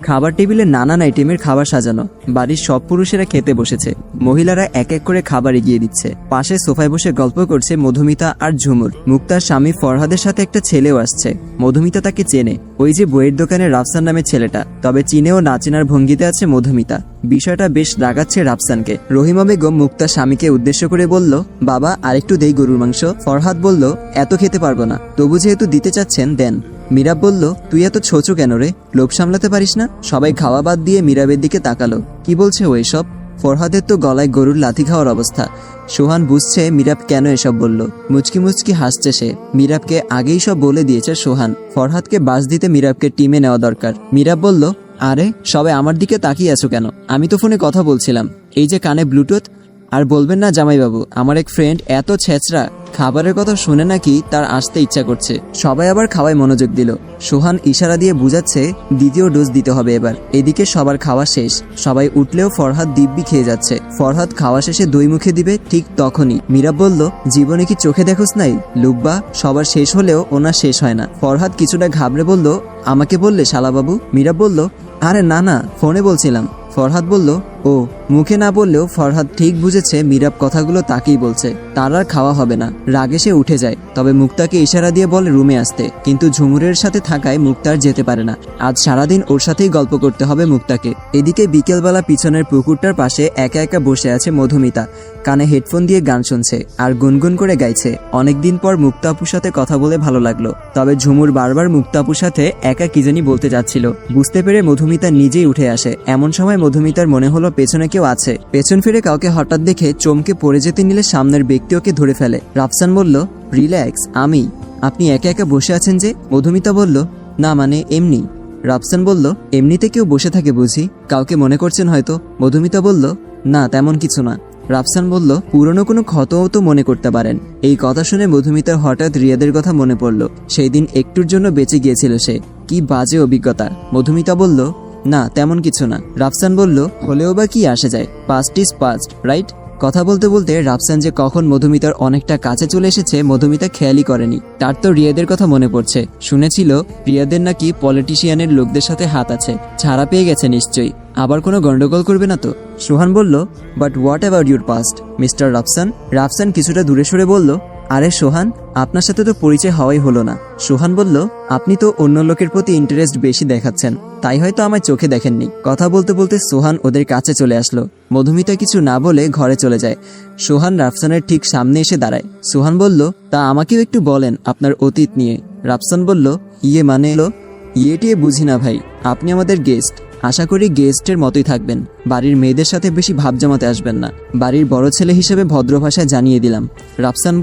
খাবার টেবিলে নানান আইটেমের খাবার সাজানো। বাড়ির সব পুরুষেরা খেতে বসেছে। মহিলারা এক এক করে খাবার এগিয়ে দিচ্ছে। পাশে সোফায় বসে গল্প করছে মধুমিতা আর ঝুমুর। মুক্তার স্বামী ফরহাদের সাথে একটা ছেলেও আসছে। মধুমিতা তাকে চেনে, ওই যে বইয়ের দোকানে রাফসান নামের ছেলেটা। তবে চিনেও না চেনার ভঙ্গিতে আছে মধুমিতা। বিষয়টা বেশ রাগাচ্ছে রাফসানকে। রহিমা বেগম মুক্তার স্বামীকে উদ্দেশ্য করে বলল, বাবা আরেকটু দেই গরুর মাংস। ফরহাদ বলল, এত খেতে পারবো না, তবু যেহেতু দিতে চাচ্ছেন দেন। মীরাব বলল, তুই এত ছোচো কেন রে, লোভ সামলাতে পারিস না? সবাই খাওয়া বাদ দিয়ে মীরাবের দিকে তাকালো। কি বলছে ও এসব? ফরহাদের তো গলায় গরুর লাথি খাওয়ার অবস্থা। সোহান বুঝছে মীরাব কেন এসব বলল। মুচকি মুচকি হাসছে সে। মীরাবকে আগেই সব বলে দিয়েছে সোহান। ফরহাদকে বাস দিতে মীরাবকে টিমে নেওয়া দরকার। মীরাব বলল, আরে সবাই আমার দিকে তাকিয়ে আছো কেন? আমি তো ফোনে কথা বলছিলাম। এই যে কানে ব্লুটুথ। আর বলবেন না জামাইবাবু, আমার এক ফ্রেন্ড এত ছেঁচড়া, খাবারের কথা শুনে নাকি তার আসতে ইচ্ছা করছে। সবাই আবার খাওয়ায় মনোযোগ দিল। সোহান ইশারা দিয়ে বুঝাচ্ছে দ্বিতীয় ডোজ দিতে হবে এবার। এদিকে সবার খাওয়া শেষ। সবাই উঠলেও ফরহাদ দিব্যি খেয়ে যাচ্ছে। ফরহাদ খাওয়া শেষে দই মুখে দিবে ঠিক তখনই মীরাব বলল, জীবনে কি চোখে দেখোস নাই লুব্বা? সবার শেষ হলেও ওনার শেষ হয় না। ফরহাদ কিছুটা ঘাবড়ে বলল, আমাকে বললে শালাবাবু? মীরাব বলল, আরে না না, ফোনে বলছিলাম। ফরহাদ বলল, ও। মুখে না বললেও ফরহাদ ঠিক বুঝেছে মীরাব কথাগুলো তাকেই বলছে। তার আর খাওয়া হবে না। রাগে সে উঠে যায়। তবে মুক্তাকে ইশারা দিয়ে বলে রুমে আসতে। কিন্তু ঝুমুরের সাথে থাকায় মুক্তার যেতে পারে না। আজ সারাদিন ওর সাথেই গল্প করতে হবে মুক্তাকে। এদিকে বিকেলবেলা পিছনের পুকুরটার পাশে একা একা বসে আছে মধুমিতা। কানে হেডফোন দিয়ে গান শুনছে আর গুনগুন করে গাইছে। অনেকদিন পর মুক্তা আপুর সাথে কথা বলে ভালো লাগলো। তবে ঝুমুর বারবার মুক্তা আপুর সাথে একা কি জানি বলতে যাচ্ছিল। বুঝতে পেরে মধুমিতা নিজেই উঠে আসে। এমন সময় মধুমিতার মনে হলো পেছনে কেউ আছে। পেছন ফিরে কাউকে হঠাৎ দেখে চমকে পড়ে যেতে নিলে সামনের ব্যক্তি ওকে ধরে ফেলে। রাফসান বলল, রিল্যাক্স, আমি। আপনি একা একা বসে আছেন যে? মধুমিতা বলল, না মানে এমনি। রাফসান বলল, এমনিতে কেউ বসে থাকে বুঝি? কাউকে মনে করছেন হয়তো। মধুমিতা বলল, না তেমন কিছু না। রাফসান বলল, পুরনো কোনো ক্ষতও তো মনে করতে পারেন। এই কথা শুনে মধুমিতার হঠাৎ রিয়াদের কথা মনে পড়ল। সেই দিন একটুর জন্য বেঁচে গিয়েছিল সে। কি বাজে অভিজ্ঞতা। মধুমিতা বলল, না তেমন কিছু না। রাফসান বলল, হলেও বা কি আসে যায়, পাস্ট ইজ পাস্ট, রাইট? কথা বলতে বলতে রাফসান যে কখন মধুমিতার অনেকটা কাছে চলে এসেছে মধুমিতা খেয়ালই করেনি। তার তো রিয়াদের কথা মনে পড়ছে। শুনেছিল রিয়াদের নাকি পলিটিশিয়ানের লোকদের সাথে হাত আছে। ছাড়া পেয়ে গেছে নিশ্চয়ই। আবার কোনো গন্ডগোল করবে না তো? সোহান বলল, but what about your past mister Rafsan? Rafsan কিছুটা দূরে সরে বলল, আরে সোহান, আপনার সাথে তো পরিচয় হওয়াই হলো না। সোহান বলল, আপনি তো অন্য লোকের প্রতি ইন্টারেস্ট বেশি দেখাচ্ছেন, তাই হয়তো আমায় চোখে দেখেননি। কথা বলতে বলতে সোহান ওদের কাছে চলে আসলো। মধুমিতা কিছু না বলে ঘরে চলে যায়। সোহান রাফসানের ঠিক সামনে এসে দাঁড়ায়। সোহান বলল, তা আমাকেও একটু বলেন আপনার অতীত নিয়ে। রাফসান বলল, ইয়ে মানে এলো? ইয়েটিয়ে বুঝি না ভাই, আপনি আমাদের গেস্ট। আশা করি গেস্টের মতোই থাকবেন। বাড়ির মেয়েদের সাথে বেশি ভাব জমাতে আসবেন না। বাড়ির বড় ছেলে হিসেবে ভদ্র ভাষায় জানিয়ে দিলাম। রাফসান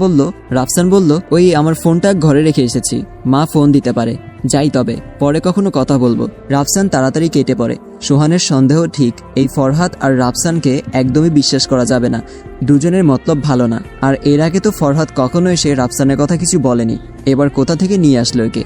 বলল, ওই আমার ফোনটা ঘরে রেখে এসেছি, মা ফোন দিতে পারে। যাই তবে, পরে কখনো কথা বলবো। রাফসান তাড়াতাড়ি কেটে পড়ে। সোহানের সন্দেহ ঠিক, এই ফরহাদ আর রাফসানকে একদমই বিশ্বাস করা যাবে না। দুজনের মতলব ভালো না। আর এর আগে তো ফরহাদ কখনো এসে রাফসানের কথা কিছু বলেনি। এবার কোথা থেকে নিয়ে আসলো একে?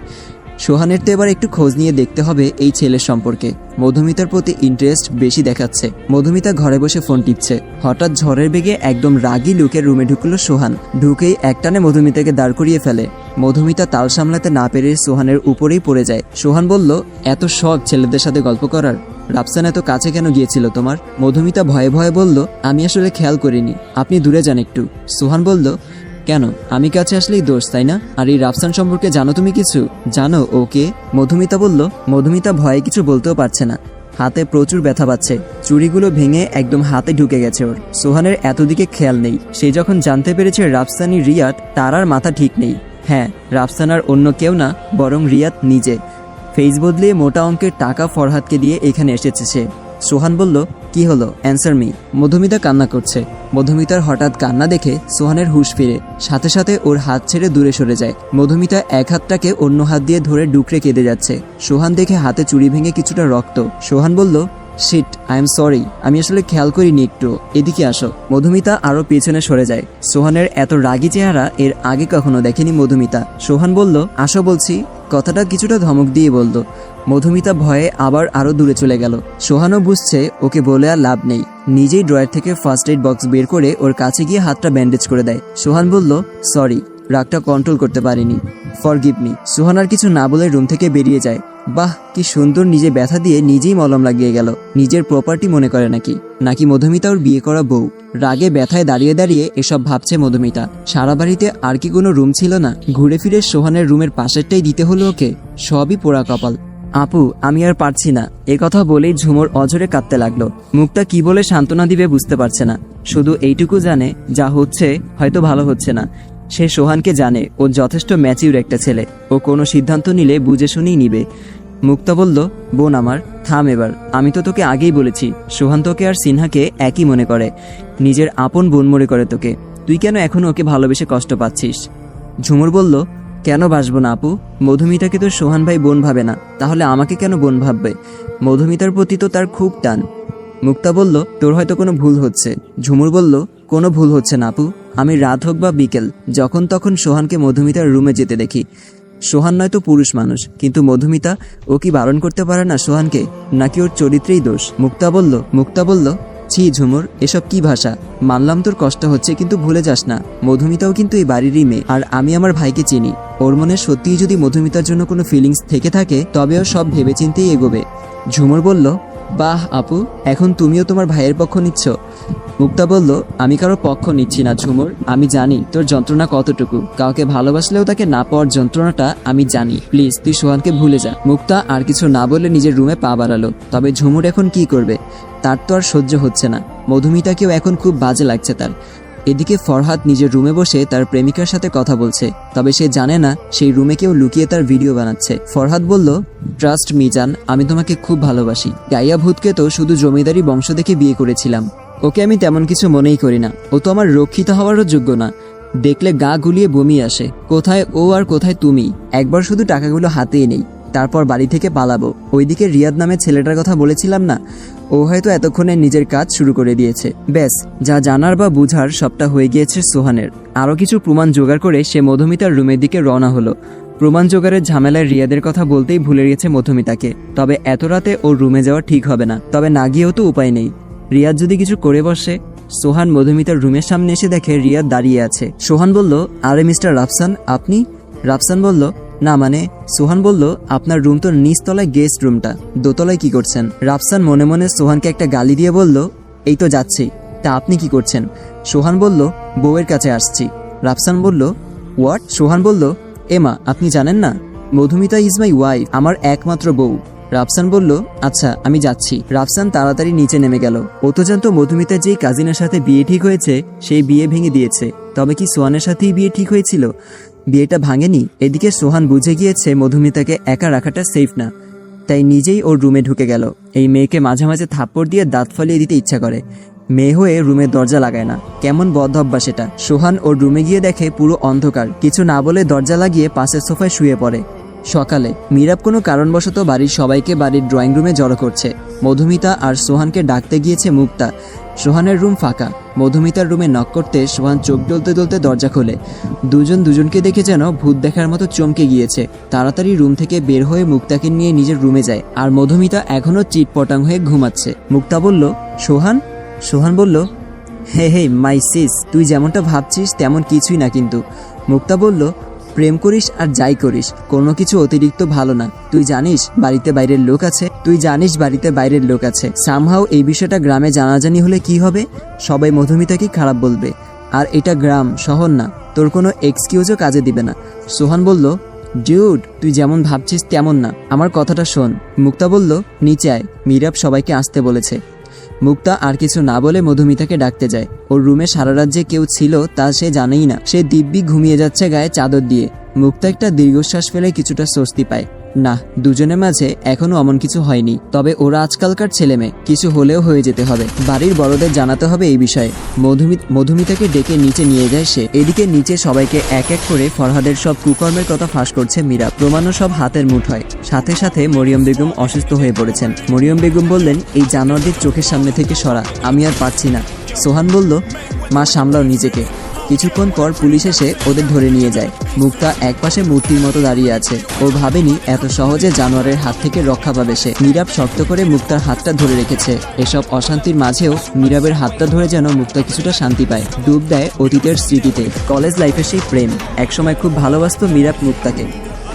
সোহানের তো এবার একটু খোঁজ নিয়ে দেখতে হবে এই ছেলের সম্পর্কে। মধুমিতার প্রতি ইন্টারেস্ট বেশি দেখাচ্ছে। মধুমিতা ঘরে বসে ফোন টিপছে। হঠাৎ ঝড়ের বেগে একদম রাগী লুকের রুমে ঢুকলো সোহান। ঢুকেই একটানে মধুমিতাকে দাঁড় করিয়ে ফেলে। মধুমিতা তাল সামলাতে না পেরে সোহানের উপরেই পড়ে যায়। সোহান বলল, এত শখ ছেলেদের সাথে গল্প করার? রাফসান এত কাছে কেন গিয়েছিল তোমার? মধুমিতা ভয়ে ভয়ে বলল, আমি আসলে খেয়াল করিনি, আপনি দূরে যান একটু। সোহান বলল, কেন, আমি কাছে আসলেই দোষ তাই না? আর এই রাফসান সম্পর্কে জানো তুমি কিছু? জানো ওকে? মধুমিতা বলল। মধুমিতা ভয়ে কিছু বলতেও পারছে না। হাতে প্রচুর ব্যথা পাচ্ছে। চুড়িগুলো ভেঙে একদম হাতে ঢুকে গেছে ওর। সোহানের এতদিকে খেয়াল নেই। সে যখন জানতে পেরেছে রাফসানি রিয়াদ, তার আর মাথা ঠিক নেই। হ্যাঁ, রাফসান আর অন্য কেউ না, বরং রিয়াদ নিজে। ফেস বদলিয়ে মোটা অঙ্কের টাকা ফরহাদকে দিয়ে এখানে এসেছে সে। সোহান বলল, কি হলো, অ্যান্সার মি। মধুমিতা কান্না করছে। মধুমিতার হঠাৎ কান্না দেখে সোহানের হুঁশ ফিরে। সাথে সাথে ওর হাত ছেড়ে দূরে সরে যায়। মধুমিতা এক হাতটাকে অন্য হাত দিয়ে ধরে ডুকরে কেঁদে যাচ্ছে। সোহান দেখে হাতে চুড়ি ভেঙে কিছুটা রক্ত। সোহান বলল, শিট, আই এম সরি, আমি আসলে খেয়াল করিনি একটু, এদিকে আসো। মধুমিতা আরো পেছনে সরে যায়। সোহানের এত রাগী চেহারা এর আগে কখনো দেখেনি মধুমিতা। সোহান বলল, আসো বলছি। কথাটা কিছুটা ধমক দিয়ে বলল। মধুমিতা ভয়ে আবার আরো দূরে চলে গেল। সোহানও বুঝছে ওকে বলে আর লাভ নেই। নিজেই ড্রয়ার থেকে ফার্স্ট এড বক্স বের করে ওর কাছে গিয়ে হাতটা ব্যান্ডেজ করে দেয়। সোহান বলল, সরি। রাগটা কন্ট্রোল করতে পারিনি, ফরগিভ মি। সোহান আর কিছু না বলে রুম থেকে বেরিয়ে যায়। বাহ, কি সুন্দর, নিজে ব্যথা দিয়ে নিজেই মলম লাগিয়ে গেল। নিজের প্রপার্টি মনে করে নাকি মধুমিতা ওর বিয়ে করা বউ। রাগে ব্যথায় দাঁড়িয়ে দাঁড়িয়ে এসব ভাবছে মধুমিতা। সারা বাড়িতে আর কি কোনো রুম ছিল না? ঘুরে ফিরে সোহানের রুমের পাশেরটাই দিতে হলো ওকে। সবই পোড়া কপাল। আপু, আমি আর পারছি না। এ কথা বলেই ঝুমুর অঝরে কাঁদতে লাগলো। মুখটা কি বলে সান্ত্বনা দিবে বুঝতে পারছে না। শুধু এইটুকু জানে, যা হচ্ছে হয়তো ভালো হচ্ছে না। সে সোহানকে জানে ও যথেষ্ট ম্যাচিউর একটা ছেলে। ও কোনো সিদ্ধান্ত নিলে বুঝে শুনেই নিবে। মুক্তা বলল, বোন আমার, থাম এবার। আমি তো তোকে আগেই বলেছি, সোহান তোকে আর সিনহাকে একই মনে করে, নিজের আপন বোন মনে করে তোকে। তুই কেন এখনো ওকে ভালোবেসে কষ্ট পাচ্ছিস? ঝুমুর বলল, কেন বাসবো না আপু? মধুমিতাকে তো সোহান ভাই বোন ভাবে না, তাহলে আমাকে কেন বোন ভাববে? মধুমিতার প্রতি তো তার খুব টান। মুক্তা বলল, তোর হয়তো কোনো ভুল হচ্ছে। ঝুমুর বলল, কোনো ভুল হচ্ছে না আপু। আমি রাত হোক বা বিকেল, যখন তখন সোহানকে মধুমিতার রুমে যেতে দেখি। সোহান নয়তো পুরুষ মানুষ, কিন্তু মধুমিতা, ও কি বারণ করতে পারে না সোহানকে? নাকি ওর চরিত্রেই দোষ? মুক্তা বলল, ছি ঝুমুর, এসব কি ভাষা? মানলাম তোর কষ্ট হচ্ছে, কিন্তু ভুলে যাস না মধুমিতাও কিন্তু এই বাড়িরই মেয়ে। আর আমি আমার ভাইকে চিনি। ওর মনে সত্যিই যদি মধুমিতার জন্য কোনো ফিলিংস থেকে থাকে, তবে ও সব ভেবেচিন্তেই এগোবে। ঝুমুর বলল, বাহ আপু, এখন তুমিও তোমার ভাইয়ের পক্ষ নিচ্ছ। মুক্তা বলল, আমি কারোর পক্ষ নিচ্ছি না ঝুমুর। আমি জানি তোর যন্ত্রণা কতটুকু। কাউকে ভালোবাসলেও তাকে না পাওয়ার যন্ত্রণাটা আমি জানি। প্লিজ তুই সোহানকে ভুলে যা। মুক্তা আর কিছু না বলে নিজের রুমে পা বাড়ালো। তবে ঝুমুর এখন কি করবে? তার তো আর সহ্য হচ্ছে না। মধুমিতাকেও এখন খুব বাজে লাগছে তার। এদিকে ফরহাদ নিজের রুমে বসে তার প্রেমিকার সাথে কথা বলছে। তবে সে জানে না সেই রুমে কেউ লুকিয়ে তার ভিডিও বানাচ্ছে। ফরহাদ বলল, ট্রাস্ট মি জান, আমি তোমাকে খুব ভালোবাসি। গাইয়া ভূতকে তো শুধু জমিদারি বংশ দেখে বিয়ে করেছিলাম। ওকে আমি তেমন কিছু মনেই করি না। ও তো আমার রক্ষিত হওয়ারও যোগ্য না। দেখলে গা গুলিয়ে বমি আসে। কোথায় ও আর কোথায় তুমি? একবার শুধু টাকাগুলো হাতেই নেই, তারপর বাড়ি থেকে পালাবো। ওইদিকে রিয়াদ নামে ছেলেটার কথা বলেছিলাম না, ও হয়তো এতক্ষণে নিজের কাজ শুরু করে দিয়েছে। ব্যাস, যা জানার বা বুঝার সবটা হয়ে গিয়েছে সোহানের। আরও কিছু প্রমাণ জোগাড় করে সে মধুমিতার রুমের দিকে রওনা হলো। প্রমাণ জোগাড়ের ঝামেলায় রিয়াদের কথা বলতেই ভুলে গেছে মধুমিতাকে। তবে এত রাতে ওর রুমে যাওয়া ঠিক হবে না। তবে না গিয়েও তো উপায় নেই। রিয়াদ যদি কিছু করে বসে। সোহান মধুমিতার রুমের সামনে এসে দেখে রিয়াদ দাঁড়িয়ে আছে। সোহান বলল, আরে মিস্টার রাফসান, আপনি? রাফসান বলল, না মানে। সোহান বলল, আপনার রুম তো নিচতলায়, গেস্ট রুমটা দোতলায় কি করছেন? রাফসান মনে মনে সোহানকে একটা গালি দিয়ে বলল, এই তো যাচ্ছি। তা আপনি কি করছেন? সোহান বলল, বউয়ের কাছে আসছি। রাফসান বলল, হোয়াট? সোহান বলল, এমা, আপনি জানেন না, মধুমিতা ইজ মাই ওয়াইফ, আমার একমাত্র বউ। রাফসান বলল, আচ্ছা আমি যাচ্ছি। রাফসান তাড়াতাড়ি নিচে নেমে গেল। ও তো জানতো মধুমিতার যেই কাজিনের সাথে বিয়ে ঠিক হয়েছে, সেই বিয়ে ভেঙে দিয়েছে। তবে কি সোহানের সাথেই বিয়ে ঠিক হয়েছিল? বিয়েটা ভাঙেনি। এদিকে সোহান বুঝে গিয়েছে মধুমিতাকে একা রাখাটা সেফ না, তাই নিজেই ওর রুমে ঢুকে গেল। এই মেয়েকে মাঝে মাঝে থাপ্পড় দিয়ে দাঁত ফালিয়ে দিতে ইচ্ছা করে। মেয়ে হয়ে রুমের দরজা লাগায় না, কেমন বদ অভ্যাস এটা। সোহান ওর রুমে গিয়ে দেখে পুরো অন্ধকার। কিছু না বলে দরজা লাগিয়ে পাশের সোফায় শুয়ে পড়ে। সকালে মীরাব কোনো কারণবশত বাড়ির সবাইকে বাড়ির ড্রয়িং রুমে জড়ো করছে। মধুমিতা আর সোহানকে ডাকতে গিয়েছে মুক্তা। সোহানের রুম ফাঁকা। মধুমিতার রুমে নক করতে সোহান চোখ ডলতে ডলতে দরজা খোলে। দুজনকে দেখে যেন ভূত দেখার মতো চমকে গিয়েছে। তাড়াতাড়ি রুম থেকে বের হয়ে মুক্তাকে নিয়ে নিজের রুমে যায়। আর মধুমিতা এখনও চিটপটাং হয়ে ঘুমাচ্ছে। মুক্তা বলল, সোহান? সোহান বলল, হে মাই সিস, তুই যেমনটা ভাবছিস তেমন কিছুই না কিন্তু। মুক্তা বলল, প্রেম করিস আর যাই করিস, কোনো কিছু অতিরিক্ত ভালো না। তুই জানিস বাড়িতে বাইরের লোক আছে। সামহাও এই বিষয়টা গ্রামে জানাজানি হলে কি হবে? সবাই মধুমিতাকে খারাপ বলবে। আর এটা গ্রাম, শহর না। তোর কোনো এক্সকিউজও কাজে দিবে না। সোহান বলল, ডিউড, তুই যেমন ভাবছিস তেমন না, আমার কথাটা শোন। মুক্তা বলল, নিচে আয়, মীরাব সবাইকে আসতে বলেছে। মুক্তা আর কিছু না বলে মধুমিতাকে ডাকতে যায়। ওর রুমে সারা রাত যে কেউ ছিল তা সে জানেই না। সে দিব্যি ঘুমিয়ে যাচ্ছে গায়ে চাদর দিয়ে। মুক্তা একটা দীর্ঘশ্বাস ফেলে কিছুটা স্বস্তি পায়। না, দুজনের মাঝে এখনো অমন কিছু হয়নি। তবে ওরা আজকালকার ছেলে মেয়ে, কিছু হলেও হয়ে যেতে হবে। বাড়ির বড়দের জানাতে হবে এই বিষয়ে। মধুমিতাকে ডেকে নিচে নিয়ে যায় সে। এদিকে নিচে সবাইকে এক এক করে ফরহাদের সব কুকর্মের কথা ফাঁস করছে মীরা। প্রমাণও সব হাতের মুঠোয়। সাথে সাথে মরিয়ম বেগম অসুস্থ হয়ে পড়েছেন। মরিয়ম বেগম বললেন, এই জানোয়ারদের চোখের সামনে থেকে সরা, আমি আর পারছি না। সোহান বলল, মা সামলাও নিজেকে। কিছুক্ষণ পর পুলিশ এসে ওদের ধরে নিয়ে যায়। মুক্তা একপাশে মূর্তির মতো দাঁড়িয়ে আছে। ও ভাবেনি এত সহজে জানোয়ারের হাত থেকে রক্ষা পাবে সে। নীরব শক্ত করে মুক্তার হাতটা ধরে রেখেছে। এসব অশান্তির মাঝেও নীরবের হাতটা ধরে যেন মুক্তা কিছুটা শান্তি পায়, ডুব দেয় অতীতের স্মৃতিতে। কলেজ লাইফের সেই প্রেম, একসময় খুব ভালোবাসতো নীরব মুক্তাকে।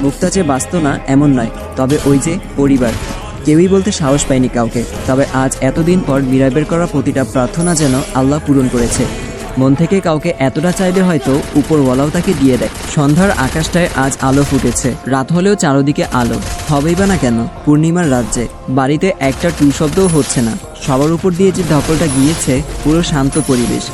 মুক্তা যে বাঁচত না এমন নয়, তবে ওই যে পরিবার, কেউই বলতে সাহস পায়নি কাউকে। তবে আজ এতদিন পর নীরবের করা প্রতিটা প্রার্থনা যেন আল্লাহ পূরণ করেছে। মন থেকে কাউকে এতটা চাইলে হয়তো উপরওয়ালাও তাকে দিয়ে দেয়। সন্ধ্যার আকাশটায় আজ আলো ফুটেছে। রাত হলেও চারদিকে আলো, হবেই বা না কেন পূর্ণিমার রাজ্যে। বাড়িতে একটা টু শব্দও হচ্ছে না। সবার উপর দিয়ে যে ধকলটা গিয়েছে, পুরো শান্ত পরিবেশ।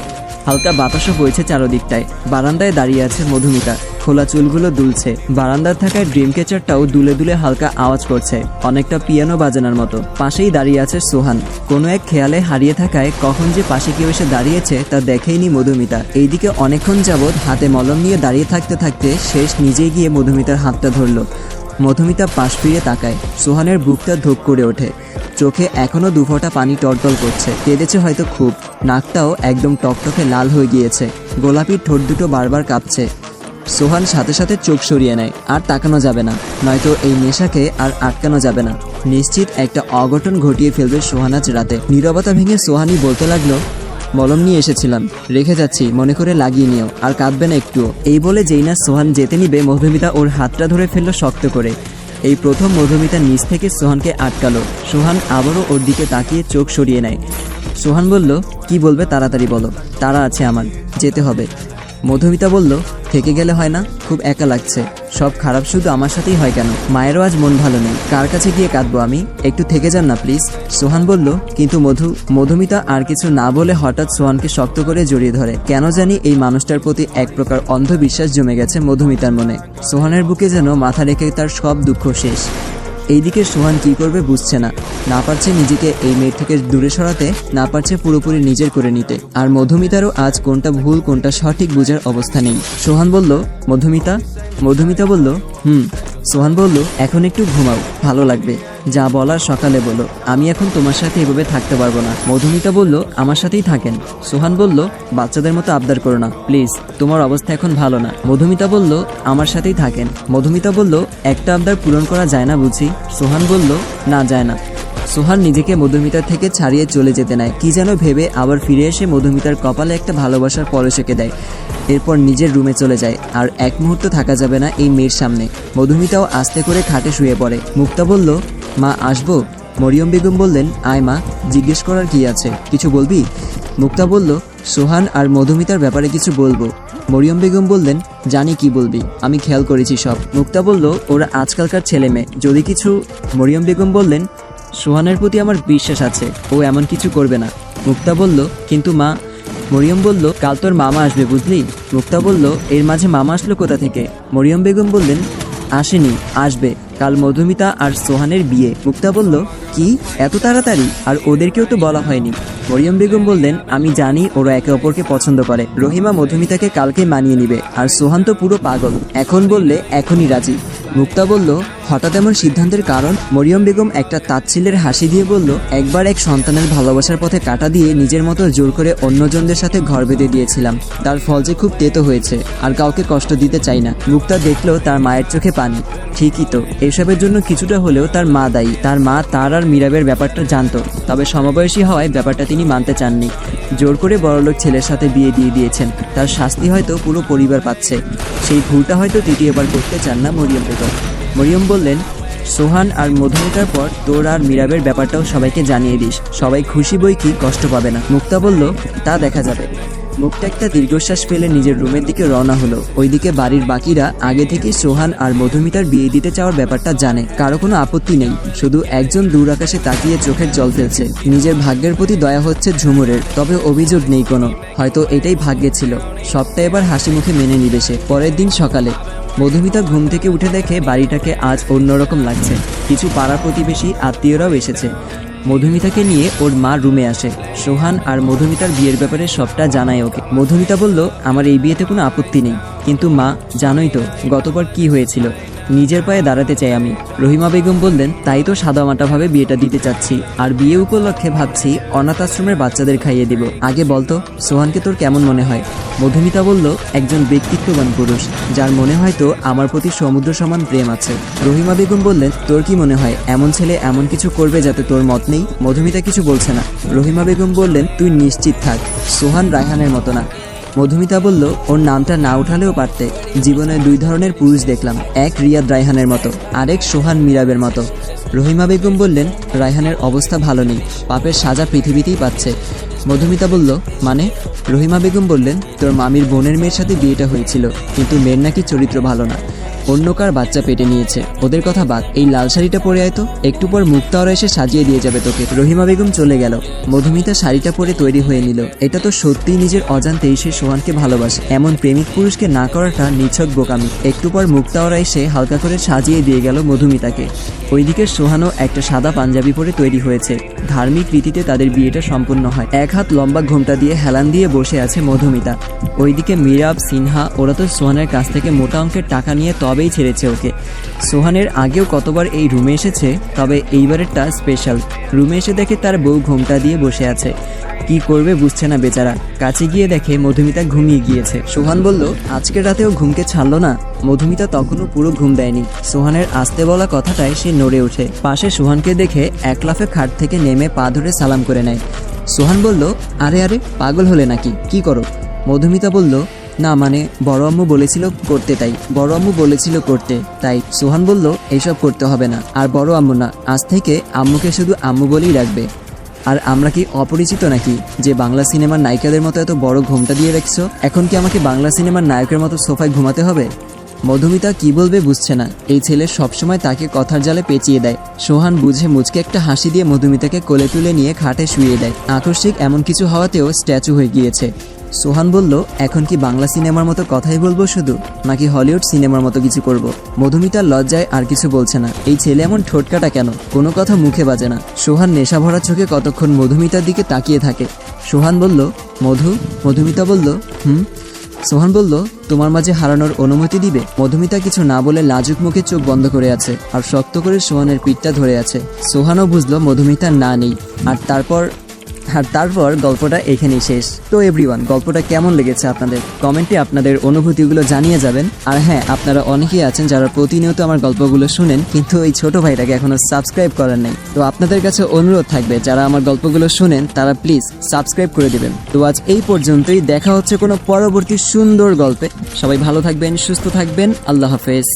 হালকা বাতাসও বইছে চারদিকটায়। বারান্দায় দাঁড়িয়ে আছে মধুমিতা, খোলা চুলগুলো দুলছে। বারান্দার থাকায় ড্রিম ক্যাচারটাও দুলে দুলে হালকা আওয়াজ করছে, অনেকটা পিয়ানো বাজানোর মতো। পাশেই দাঁড়িয়ে আছে সোহান। কোনো এক খেয়ালে হারিয়ে থাকায় কখন যে পাশে কেউ এসে দাঁড়িয়েছে তা দেখেইনি মধুমিতা। এইদিকে অনেকক্ষণ যাবৎ হাতে মলম নিয়ে দাঁড়িয়ে থাকতে থাকতে শেষ নিজেই গিয়ে মধুমিতার হাতটা ধরল। মধুমিতা পাশ ফিরে তাকায়। সোহানের বুকটা ধোক করে ওঠে। চোখে এখনো দুফোঁটা পানি টলটল করছে। কেঁদেছে হয়তো খুব। নাকটাও একদম টকটকে লাল হয়ে গিয়েছে। গোলাপি ঠোঁট দুটো বারবার কাঁপছে। সোহান সাথে সাথে চোখ সরিয়ে নেয়। আর তাকানো যাবে না, নয়তো এই নেশাকে আর আটকানো যাবে না। নিশ্চিত একটা অঘটন ঘটিয়ে ফেলবে সোহান আজ রাতে। নীরবতা ভেঙে সোহানি বলতে লাগলো, মলম নিয়ে এসেছিলাম, রেখে যাচ্ছি, মনে করে লাগিয়ে নিও, আর কাঁদবে না একটুও। এই বলে যেই না সোহান যেতে নিবে, মধুমিতা ওর হাতটা ধরে ফেললো শক্ত করে। এই প্রথম মধুমিতা নিচ থেকে সোহানকে আটকালো। সোহান আবারও ওর দিকে তাকিয়ে চোখ সরিয়ে নেয়। সোহান বলল, কি বলবে তাড়াতাড়ি বলো, তাড়া আছে আমার, যেতে হবে। মধুমিতা বলল, থেকে গেলে হয় না? খুব একা লাগছে। সব খারাপ শুধু আমার সাথেই হয় কেন? মায়েরও আজ মন ভালো নেই, কার কাছে গিয়ে কাঁদবো আমি? একটু থেকে যান না প্লিজ। সোহান বলল, কিন্তু মধুমিতা আর কিছু না বলে হঠাৎ সোহানকে শক্ত করে জড়িয়ে ধরে। কেন জানি এই মানুষটার প্রতি এক প্রকার অন্ধবিশ্বাস জমে গেছে মধুমিতার মনে। সোহানের বুকে যেন মাথা রেখে তার সব দুঃখ শেষ। এইদিকে সোহান কি করবে বুঝছে না। না পারছে নিজেকে এই মেয়ের থেকে দূরে সরাতে, না পারছে পুরোপুরি নিজের করে নিতে। আর মধুমিতারও আজ কোনটা ভুল কোনটা সঠিক বোঝার অবস্থা নেই। সোহান বলল, মধুমিতা বলল, সোহান বলল, এখন একটু ঘুমাও, ভালো লাগবে। যা বলার সকালে বলো, আমি এখন তোমার সাথে এভাবে থাকতে পারবো না। মধুমিতা বলল, আমার সাথেই থাকেন। সোহান বলল, বাচ্চাদের মতো আবদার করো না প্লিজ, তোমার অবস্থা এখন ভালো না। মধুমিতা বলল, আমার সাথেই থাকেন। মধুমিতা বলল, একটা আবদার পূরণ করা যায় না বুঝি? সোহান বলল, না যায় না। সোহান নিজেকে মধুমিতার থেকে ছাড়িয়ে চলে যেতে নেয়। কি যেন ভেবে আবার ফিরে এসে মধুমিতার কপালে একটা ভালোবাসার পরশ এঁকে দেয়। এরপর নিজের রুমে চলে যায়। আর এক মুহূর্ত থাকা যাবে না এই মেয়ের সামনে। মধুমিতাও আস্তে করে খাটে শুয়ে পড়ে। মুক্তা বলল, মা আসবো? মরিয়ম বেগম বললেন, আয় মা, জিজ্ঞেস করার কি আছে, কিছু বলবি? মুক্তা বলল, সোহান আর মধুমিতার ব্যাপারে কিছু বলবো। মরিয়ম বেগম বললেন, জানি কি বলবি, আমি খেয়াল করেছি সব। মুক্তা বলল, ওরা আজকালকার ছেলে মেয়ে, যদি কিছু। মরিয়ম বেগম বললেন, সোহানের প্রতি আমার বিশ্বাস আছে, ও এমন কিছু করবে না। মুক্তা বলল, কিন্তু মা। মরিয়ম বলল, কাল তোর মামা আসবে বুঝলি? মুক্তা বলল, এর মাঝে মামা আসলো কোথা থেকে? মরিয়ম বেগম বললেন, আসেনি, আসবে, কাল মধুমিতা আর সোহানের বিয়ে। মুক্তা বলল, কি এত তাড়াতাড়ি? আর ওদেরকেও তো বলা হয়নি। মরিয়ম বেগম বললেন, আমি জানি ওরা একে অপরকে পছন্দ করে। রহিমা মধুমিতাকে কালকে মানিয়ে নিবে, আর সোহান তো পুরো পাগল, এখন বললে এখনই রাজি। মুক্তা বলল, হঠাৎ এমন সিদ্ধান্তের কারণ? মরিয়ম বেগম একটা তাচ্ছিল্যের হাসি দিয়ে বলল, একবার এক সন্তানের ভালোবাসার পথে কাটা দিয়ে নিজের মতো জোর করে অন্যজনদের সাথে ঘর বেঁধে দিয়েছিলাম। তার ফল যে খুব তেতো হয়েছে, আর কাউকে কষ্ট দিতে চাই না। মুক্তা দেখলো তার মায়ের চোখে পানি। ঠিকই তো, এসবের জন্য কিছুটা হলেও তার মা দায়ী। তার মা তার আর মীরাবের ব্যাপারটা জানতো, তবে সমবয়সী হওয়ায় ব্যাপারটা তিনি মানতে চাননি। জোর করে বড়লোক ছেলের সাথে বিয়ে দিয়ে দিয়েছেন। তার শাস্তি হয়তো পুরো পরিবার পাচ্ছে। সেই ভুলটা হয়তো তৃতীয়বার করতে চান না মরিয়ম বেগম। মরিয়ম বললেন, সোহান আর মধুমিতার পর তোর আর মীরাবের ব্যাপারটাও সবাইকে জানিয়ে দিস, সবাই খুশি বই কি কষ্ট পাবে না। মুক্তা বলল, তা দেখা যাবে। মুক্তা একটা দীর্ঘশ্বাস ফেলে নিজের রুমের দিকে রওনা হলো। ওইদিকে বাড়ির বাকিরা আগে থেকে সোহান আর মধুমিতার বিয়ে দিতে চাওয়ার ব্যাপারটা জানে। কারো কোনো আপত্তি নেই, শুধু একজন দূর আকাশে তাকিয়ে চোখের জল ফেলছে। নিজের ভাগ্যের প্রতি দয়া হচ্ছে ঝুমুরের, তবে অভিযোগ নেই কোনো। হয়তো এটাই ভাগ্যে ছিল। সবটা এবার হাসি মুখে মেনে নিবে সে। পরের দিন সকালে মধুমিতা ঘুম থেকে উঠে দেখে বাড়িটাকে আজ অন্যরকম লাগছে। কিছু পাড়া প্রতিবেশী আত্মীয়রাও এসেছে। মধুমিতাকে নিয়ে ওর মা রুমে আসে। সোহান আর মধুমিতার বিয়ের ব্যাপারে সবটা জানায় ওকে। মধুমিতা বলল, আমার এই বিয়েতে কোনো আপত্তি নেই, কিন্তু মা জানোই তো গতবার কি হয়েছিল। নিজের পায়ে দাঁড়াতে চাই আমি। রহিমা বেগম বললেন, তাই তো সাদামাটাভাবে বিয়েটা দিতে চাচ্ছি, আর বিয়ে উপলক্ষে ভাবছি অনাথ আশ্রমের বাচ্চাদের খাইয়ে দিব। আগে বলতো সোহানকে তোর কেমন মনে হয়? মধুমিতা বলল, একজন ব্যক্তিত্ববান পুরুষ, যার মনে হয়তো আমার প্রতি সমুদ্র সমান প্রেম আছে। রহিমা বেগম বললেন, তোর কি মনে হয় এমন ছেলে এমন কিছু করবে যাতে তোর মত নেই? মধুমিতা কিছু বলছে না। রহিমা বেগম বললেন, তুই নিশ্চিত থাক, সোহান রায়হানের মতো না। মধুমিতা বলল, ওর নামটা না উঠালেও পারতে। জীবনে দুই ধরনের পুরুষ দেখলাম, এক রিয়াদ রায়হানের মতো, আরেক সোহান মিরাবের মতো। রহিমা বেগম বললেন, রায়হানের অবস্থা ভালো নেই, পাপের সাজা পৃথিবীতেই পাচ্ছে। মধুমিতা বলল, মানে? রহিমা বেগম বললেন, তোর মামির বোনের মেয়ের সাথে বিয়েটা হয়েছিল, কিন্তু মেয়ের নাকি চরিত্র ভালো না, অন্য কার বাচ্চা পেটে নিয়েছে। ওদের কথা বাদ, এই লাল শাড়িটা পরে আয় তো, একটু পর মুক্তা ওরা এসে সাজিয়ে দিয়ে যাবে তোকে। রহিমা বেগম চলে গেল। মধুমিতা শাড়িটা পরে তৈরি হয়ে নিল। এটা তো সত্যিই নিজের অজান্তেই সে সোহানকে ভালোবাসে। এমন প্রেমিক পুরুষকে না করাটা নিছক বোকামি। একটু পর মুক্তা ওরা এসে হালকা করে সাজিয়ে দিয়ে গেল মধুমিতাকে। ওইদিকে সোহানও একটা সাদা পাঞ্জাবি পরে তৈরি হয়েছে। ধার্মিক রীতিতে তাদের বিয়েটা সম্পূর্ণ হয়। এক হাত লম্বা ঘোমটা দিয়ে হেলান দিয়ে বসে আছে মধুমিতা। ওইদিকে মিরাব, সিনহা ওরা তো সোহানের কাছ থেকে মোটা অঙ্কের টাকা নিয়ে তবেই ছেড়েছে ওকে। সোহানের আগেও কতবার এই রুমে এসেছে, তবে এইবারেরটা স্পেশাল। রুমে এসে দেখে তার বউ ঘোমটা দিয়ে বসে আছে। কি করবে বুঝছে না বেচারা। কাছে গিয়ে দেখে মধুমিতা ঘুমিয়ে গিয়েছে। সোহান বলল, আজকের রাতেও ঘুমকে ছাড়লো না? মধুমিতা তখনও পুরো ঘুম দেয়নি। সোহানের আসতে বলা কথাটায় সে নড়ে ওঠে। পাশে সোহানকে দেখে এক লাফে খাট থেকে নেমে পা ধরে সালাম করে নেয়। সোহান বলল, আরে আরে পাগল হলে নাকি, কি করো? মধুমিতা বলল, না মানে বড় আম্মু বলেছিল করতে, তাই। বড় আম্মু বলেছিল করতে, তাই। সোহান বলল, এইসব করতে হবে না, আর বড় আম্মু না, আজ থেকে আম্মুকে শুধু আম্মু বলেই রাখবে। আর আমরা কি অপরিচিত নাকি যে বাংলা সিনেমার নায়িকাদের মতো এত বড় ঘোমটা দিয়ে রাখছো? এখন কি আমাকে বাংলা সিনেমার নায়কের মতো সোফায় ঘুমাতে হবে? মধুমিতা কি বলবে বুঝছে না। এই ছেলে সবসময় তাকে কথার জালে পেঁচিয়ে দেয়। সোহান বুঝে মুচকে একটা হাসি দিয়ে মধুমিতাকে কোলে তুলে নিয়ে খাটে শুইয়ে দেয়। আকস্মিক এমন কিছু হওয়াতেও স্ট্যাচু হয়ে গিয়েছে। সোহান বলল, এখন কি বাংলা সিনেমার মতো কথাই বলবো শুধু, নাকি হলিউড সিনেমার মতো কিছু করব? মধুমিতার লজ্জায় আর কিছু বলছে না। এই ছেলে এমন ঠোঁটকাটা কেন, কোনো কথা মুখে বাজে না। সোহান নেশা ভরা চোখে কতক্ষণ মধুমিতার দিকে তাকিয়ে থাকে। সোহান বলল, মধু? মধুমিতা বলল, হুম। সোহান বলল, তোমার মাঝে হারানোর অনুমতি দিবে? মধুমিতা কিছু না বলে লাজুক মুখে চোখ বন্ধ করে আছে, আর শক্ত করে সোহানের পিঠটা ধরে আছে। সোহানও বুঝলো মধুমিতার না নেই। আর তারপর গল্পটা এখানেই শেষ। তো এভরিওয়ান, গল্পটা কেমন লেগেছে আপনাদের? কমেন্টে আপনাদের অনুভূতিগুলো জানিয়ে যাবেন। আর হ্যাঁ, আপনারা অনেকেই আছেন যারা প্রতিনিয়ত আমার গল্পগুলো শুনেন, কিন্তু এই ছোট ভাইটাকে এখনো সাবস্ক্রাইব করেন নাই। তো আপনাদের কাছে অনুরোধ থাকবে, যারা আমার গল্পগুলো শুনেন তারা প্লিজ সাবস্ক্রাইব করে দিবেন। তো আজ এই পর্যন্তই, দেখা হচ্ছে কোনো পরবর্তী সুন্দর গল্পে। সবাই ভালো থাকবেন, সুস্থ থাকবেন, আল্লাহ হাফেজ।